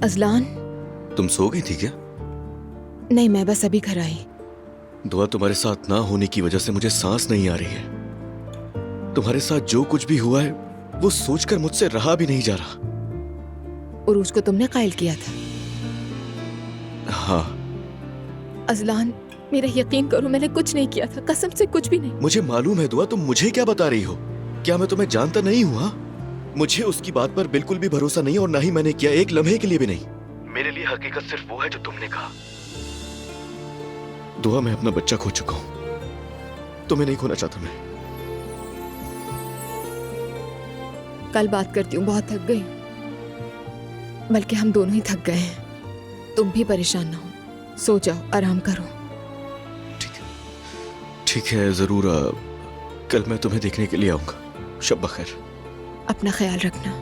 Azlan. तुम सो गई थी क्या? नहीं, मैं बस अभी घर आई। दुआ, तुम्हारे साथ ना होने की वजह से मुझे सांस नहीं आ रही है। तुम्हारे साथ जो कुछ भी हुआ है वो सोचकर मुझसे रहा भी नहीं जा रहा। उरूज को तुमने कायल किया था? हाँ। अजलान, मेरा यकीन करो, मैंने कुछ नहीं किया था, कसम से कुछ भी नहीं। मुझे मालूम है दुआ, तुम मुझे क्या बता रही हो? क्या मैं तुम्हें जानता नहीं हुआ? मुझे उसकी बात पर बिल्कुल भी भरोसा नहीं, और ना ही मैंने किया, एक लम्हे के लिए भी नहीं। मेरे लिए हकीकत सिर्फ वो है जो तुमने कहा। दुआ, मैं अपना बच्चा खो चुका हूं, तुम्हें नहीं खोना चाहता मैं। कल बात करती हूँ, बहुत थक गई। बल्कि हम दोनों ही थक गए हैं। तुम भी परेशान ना हो, सो जाओ, आराम करो। ठीक है, जरूर। कल मैं तुम्हें देखने के लिए आऊंगा। शब बखैर। अपना ख्याल रखना।